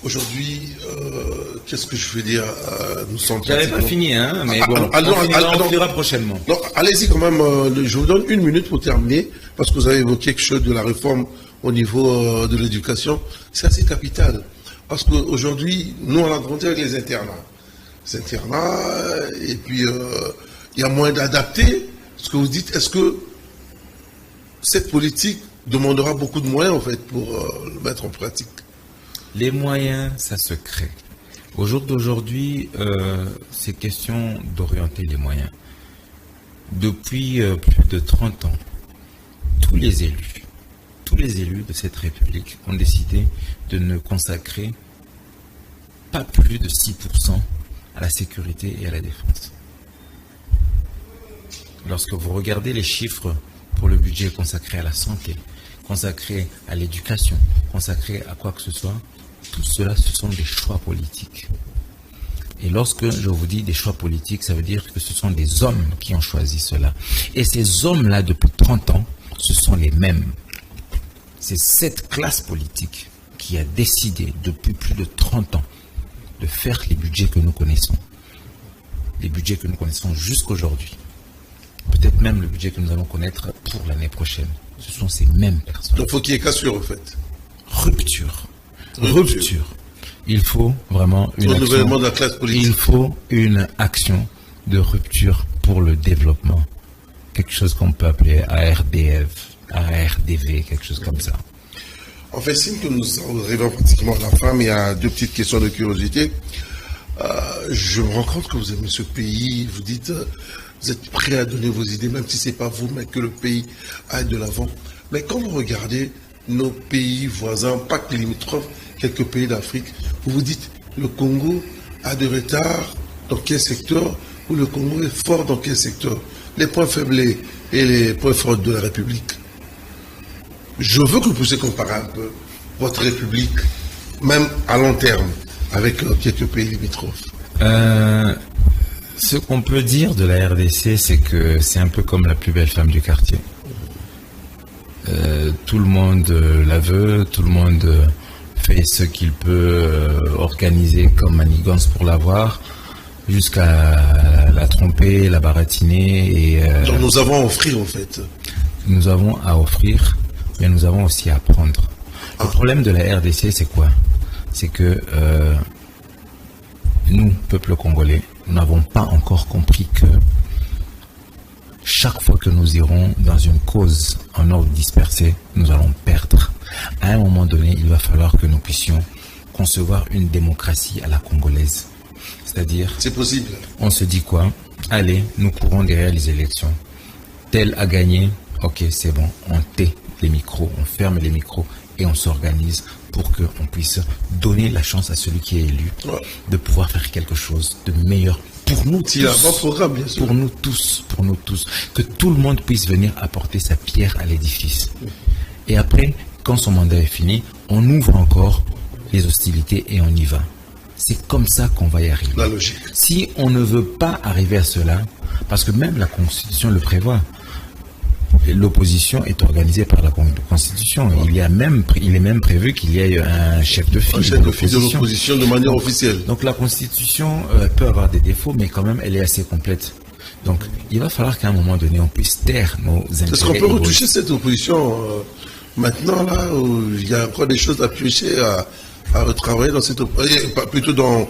Aujourd'hui, qu'est-ce que je veux dire? Nous sommes. J'avais pas fini, hein, mais bon, on finira prochainement. Non, allez-y quand même, je vous donne une minute pour terminer, parce que vous avez évoqué quelque chose de la réforme au niveau de l'éducation. C'est assez capital, parce qu'aujourd'hui, nous, on a grandi avec les internats. Et puis il y a moyen d'adapter ce que vous dites. Est-ce que cette politique demandera beaucoup de moyens en fait pour le mettre en pratique? Les moyens, ça se crée. Au jour d'aujourd'hui, c'est question d'orienter les moyens. Depuis plus de 30 ans, tous les élus de cette République ont décidé de ne consacrer pas plus de 6% à la sécurité et à la défense. Lorsque vous regardez les chiffres pour le budget consacré à la santé, consacré à l'éducation, consacré à quoi que ce soit, tout cela, ce sont des choix politiques. Et lorsque je vous dis des choix politiques, ça veut dire que ce sont des hommes qui ont choisi cela. Et ces hommes-là, depuis 30 ans, ce sont les mêmes. C'est cette classe politique qui a décidé depuis plus de 30 ans de faire les budgets que nous connaissons. Les budgets que nous connaissons jusqu'aujourd'hui. Peut-être même le budget que nous allons connaître pour l'année prochaine. Ce sont ces mêmes personnes. Donc il faut qu'il y ait cassure en fait. Rupture. Il faut vraiment une action. De la classe politique. Il faut une action de rupture pour le développement. Quelque chose qu'on peut appeler ARDV, quelque chose comme ça. En fait, signe que nous arrivons pratiquement à la fin, mais il y a deux petites questions de curiosité. Je me rends compte que vous aimez ce pays, vous dites, vous êtes prêt à donner vos idées, même si ce n'est pas vous, mais que le pays aille de l'avant. Mais quand vous regardez nos pays voisins, pas que les limitrophes, quelques pays d'Afrique, vous vous dites, le Congo a de retard dans quel secteur, ou le Congo est fort dans quel secteur? Les points faibles et les points forts de la République. Je veux que vous puissiez comparer un peu votre République, même à long terme, avec quelques pays limitrophes. Ce qu'on peut dire de la RDC, c'est que c'est un peu comme la plus belle femme du quartier. Tout le monde la veut, tout le monde fait ce qu'il peut organiser comme manigance pour l'avoir, jusqu'à la tromper, la baratiner. Et, donc nous avons à offrir en fait. Nous avons à offrir, mais nous avons aussi à prendre. Le problème de la RDC, c'est quoi? C'est que nous, peuple congolais, nous n'avons pas encore compris que chaque fois que nous irons dans une cause en ordre dispersé, nous allons perdre. À un moment donné, il va falloir que nous puissions concevoir une démocratie à la congolaise. C'est-à-dire, c'est possible. On se dit quoi? Allez, nous courons derrière les élections. Tel a gagné, ok, c'est bon, on tait les micros, on ferme les micros et on s'organise pour qu'on puisse donner la chance à celui qui est élu de pouvoir faire quelque chose de meilleur pour nous tous. Il y a un bon programme, bien sûr. Pour nous tous. Que tout le monde puisse venir apporter sa pierre à l'édifice. Et après, quand son mandat est fini, on ouvre encore les hostilités et on y va. C'est comme ça qu'on va y arriver. La logique. Si on ne veut pas arriver à cela, parce que même la Constitution le prévoit, l'opposition est organisée par la Constitution. Il est même prévu qu'il y ait un chef de file de l'opposition de manière officielle. Donc la Constitution peut avoir des défauts, mais quand même elle est assez complète. Donc il va falloir qu'à un moment donné on puisse taire nos intérêts. Est-ce qu'on peut retoucher cette opposition maintenant là où il y a encore des choses à piocher, à retravailler dans cette opposition, plutôt dans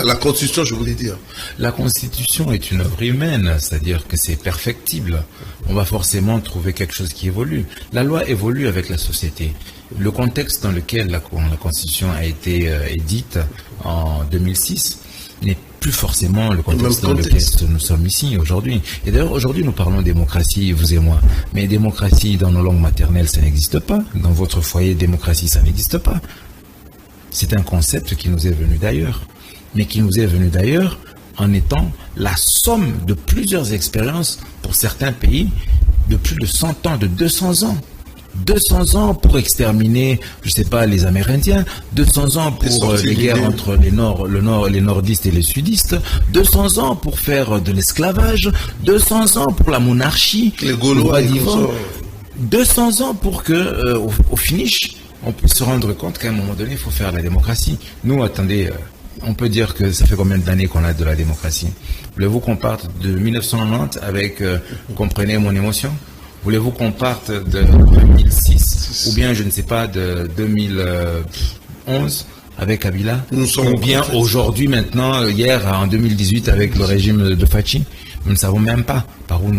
la Constitution, je voulais dire. La Constitution est une œuvre humaine, c'est-à-dire que c'est perfectible. On va forcément trouver quelque chose qui évolue. La loi évolue avec la société. Le contexte dans lequel la Constitution a été édite en 2006 n'est plus forcément le contexte dans lequel nous sommes ici aujourd'hui. Et d'ailleurs, aujourd'hui, nous parlons démocratie, vous et moi. Mais démocratie dans nos langues maternelles, ça n'existe pas. Dans votre foyer, démocratie, ça n'existe pas. C'est un concept qui nous est venu d'ailleurs. Mais qui nous est venu d'ailleurs en étant la somme de plusieurs expériences pour certains pays de plus de 100 ans, de 200 ans. 200 ans pour exterminer, je ne sais pas, les Amérindiens, 200 ans pour les guerres entre les nordistes et les sudistes, 200 ans pour faire de l'esclavage, 200 ans pour la monarchie, les Gaulois, 200 ans pour que, au finish, on puisse se rendre compte qu'à un moment donné, il faut faire la démocratie. Nous, attendez... On peut dire que ça fait combien d'années qu'on a de la démocratie? Voulez-vous qu'on parte de 1990 avec, comprenez mon émotion? Voulez-vous qu'on parte de 2006 ou bien, je ne sais pas, de 2011 avec Kabila? Ou bien aujourd'hui, maintenant, hier, en 2018 avec le régime de Fachi? Nous ne savons même pas par où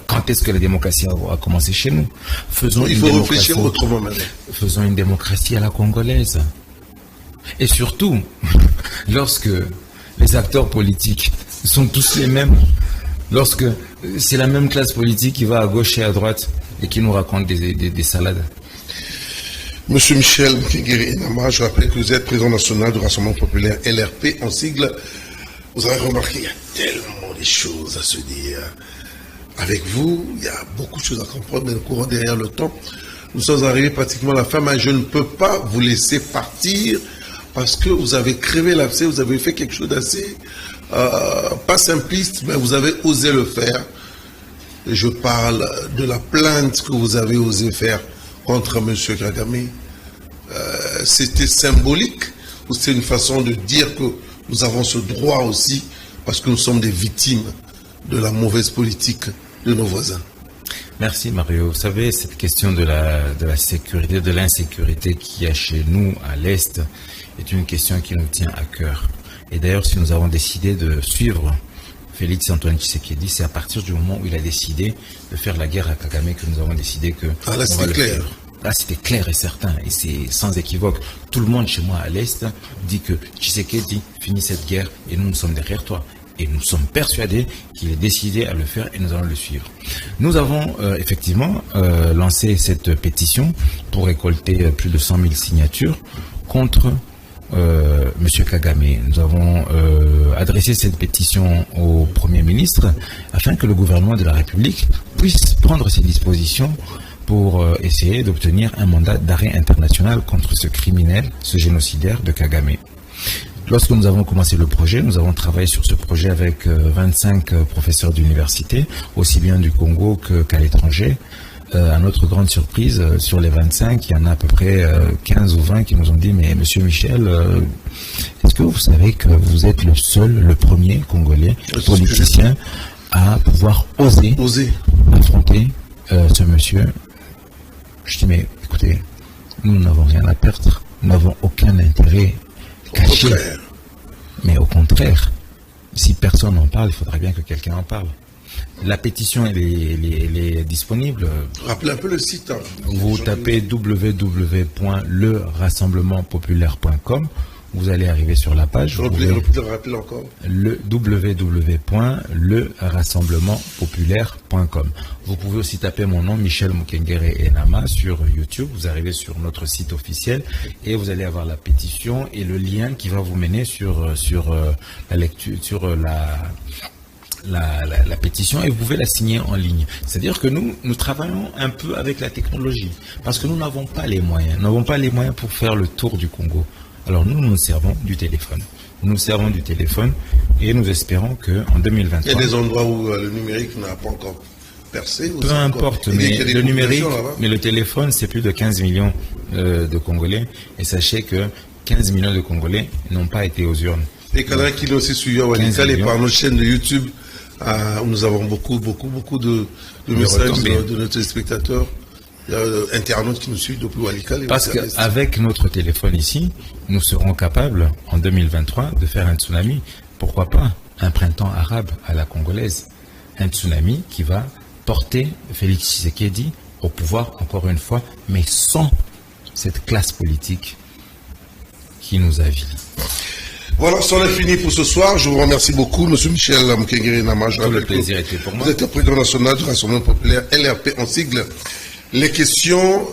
quand est-ce que la démocratie a commencé chez nous. Il faut réfléchir autrement maintenant. Faisons une démocratie à la congolaise. Et surtout, lorsque les acteurs politiques sont tous les mêmes, lorsque c'est la même classe politique qui va à gauche et à droite et qui nous raconte des salades. Monsieur Michel Mkengeri-Enama, je rappelle que vous êtes président national du Rassemblement populaire LRP en sigle. Vous avez remarqué, il y a tellement de choses à se dire. Avec vous, il y a beaucoup de choses à comprendre, mais nous courons derrière le temps. Nous sommes arrivés pratiquement à la fin, mais je ne peux pas vous laisser partir parce que vous avez crevé l'abcès, vous avez fait quelque chose d'assez, pas simpliste, mais vous avez osé le faire. Je parle de la plainte que vous avez osé faire contre M. Kagame. C'était symbolique ou c'est une façon de dire que nous avons ce droit aussi parce que nous sommes des victimes de la mauvaise politique de nos voisins? Merci Mario. Vous savez, cette question de la sécurité, de l'insécurité qu'il y a chez nous à l'Est est une question qui nous tient à cœur. Et d'ailleurs, si nous avons décidé de suivre Félix Antoine Tshisekedi, c'est à partir du moment où il a décidé de faire la guerre à Kagame que nous avons décidé que... Ah là, c'était clair. Là, c'était clair et certain, et c'est sans équivoque. Tout le monde chez moi à l'Est dit que Tshisekedi finit cette guerre et nous sommes derrière toi. Et nous sommes persuadés qu'il est décidé à le faire et nous allons le suivre. Nous avons effectivement lancé cette pétition pour récolter plus de 100 000 signatures contre M. Kagame. Nous avons adressé cette pétition au Premier ministre afin que le gouvernement de la République puisse prendre ses dispositions pour essayer d'obtenir un mandat d'arrêt international contre ce criminel, ce génocidaire de Kagame. Lorsque nous avons commencé le projet, nous avons travaillé sur ce projet avec 25 professeurs d'université, aussi bien du Congo qu'à l'étranger. à notre grande surprise, sur les 25, il y en a à peu près 15 ou 20 qui nous ont dit, mais Monsieur Michel, est-ce que vous savez que vous êtes le premier Congolais politicien à pouvoir oser affronter ce monsieur? Je dis, mais écoutez, nous n'avons rien à perdre, nous n'avons aucun intérêt caché. Mais au contraire, si personne n'en parle, il faudrait bien que quelqu'un en parle. La pétition, elle est disponible. Rappelez un peu le site. Hein. Vous tapez www.lerassemblementpopulaire.com. Vous allez arriver sur la page. Rappelez encore. Le www.lerassemblementpopulaire.com. Vous pouvez aussi taper mon nom, Michel Mukengere Enama, sur YouTube. Vous arrivez sur notre site officiel et vous allez avoir la pétition et le lien qui va vous mener sur la lecture, sur la pétition, et vous pouvez la signer en ligne. C'est-à-dire que nous travaillons un peu avec la technologie parce que nous n'avons pas les moyens. Nous n'avons pas les moyens pour faire le tour du Congo. Alors nous servons du téléphone. Nous servons du téléphone et nous espérons qu'en 2023... Il y a des endroits où le numérique n'a pas encore percé. Peu importe, mais le numérique, mais le téléphone, c'est plus de 15 millions de Congolais. Et sachez que 15 millions de Congolais n'ont pas été aux urnes. Et quand il qui est aussi suivi à Walikale et par nos chaînes de YouTube, où nous avons beaucoup de messages de nos téléspectateurs. Il y a internautes qui nous suivent depuis Walikale. Parce qu'avec notre téléphone ici, nous serons capables, en 2023, de faire un tsunami. Pourquoi pas un printemps arabe à la congolaise? Un tsunami qui va porter Félix Tshisekedi au pouvoir, encore une fois, mais sans cette classe politique qui nous avile. Voilà, c'en est fini pour ce soir. Je vous remercie beaucoup, M. Michel Mukengere Enama. Le plaisir était pour moi. Vous êtes le président national du Rassemblement populaire, LRP en sigle. Les questions,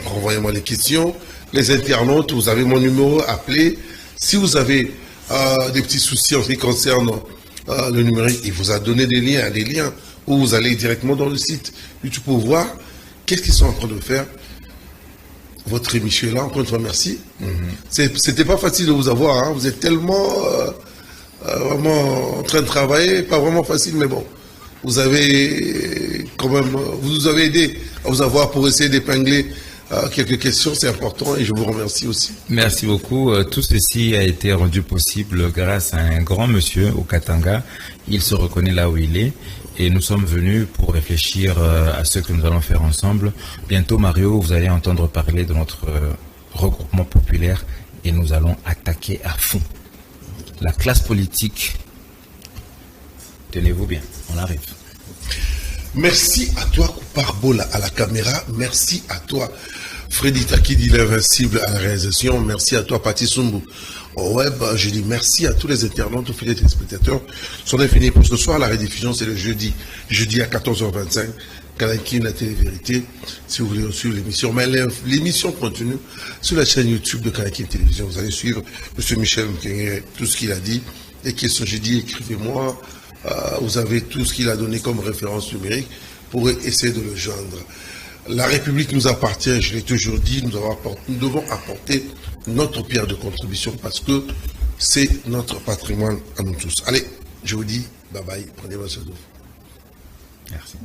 renvoyez-moi les questions. Les internautes, vous avez mon numéro, appelez. Si vous avez des petits soucis en ce qui concerne le numérique, il vous a donné des liens où vous allez directement dans le site YouTube pour voir qu'est-ce qu'ils sont en train de faire. Votre émission est là, encore une fois, merci. C'était pas facile de vous avoir, hein. Vous êtes tellement vraiment en train de travailler, pas vraiment facile, mais bon. Vous avez quand même, vous nous avez aidé à vous avoir pour essayer d'épingler quelques questions, c'est important et je vous remercie aussi. Merci beaucoup. Tout ceci a été rendu possible grâce à un grand monsieur au Katanga. Il se reconnaît là où il est et nous sommes venus pour réfléchir à ce que nous allons faire ensemble. Bientôt, Mario, vous allez entendre parler de notre regroupement populaire et nous allons attaquer à fond la classe politique. Tenez-vous bien, on arrive. Merci à toi, Koupar Bola, à la caméra. Merci à toi, Freddy Takidi, l'invincible à la réalisation. Merci à toi, Pati Sumbu, au web. Je dis merci à tous les internautes, aux fidèles téléspectateurs. C'en est fini pour ce soir. La rediffusion, c'est le jeudi à 14h25. Kanaki, la télé-vérité, si vous voulez suivre l'émission. Mais l'émission continue sur la chaîne YouTube de Kanaki Télévision. Vous allez suivre M. Michel Mukengere, tout ce qu'il a dit. Les questions, j'ai dit, écrivez-moi. Vous avez tout ce qu'il a donné comme référence numérique pour essayer de le joindre. La République nous appartient, je l'ai toujours dit, nous devons apporter notre pierre de contribution parce que c'est notre patrimoine à nous tous. Allez, je vous dis bye bye, prenez votre soin de vous. Merci.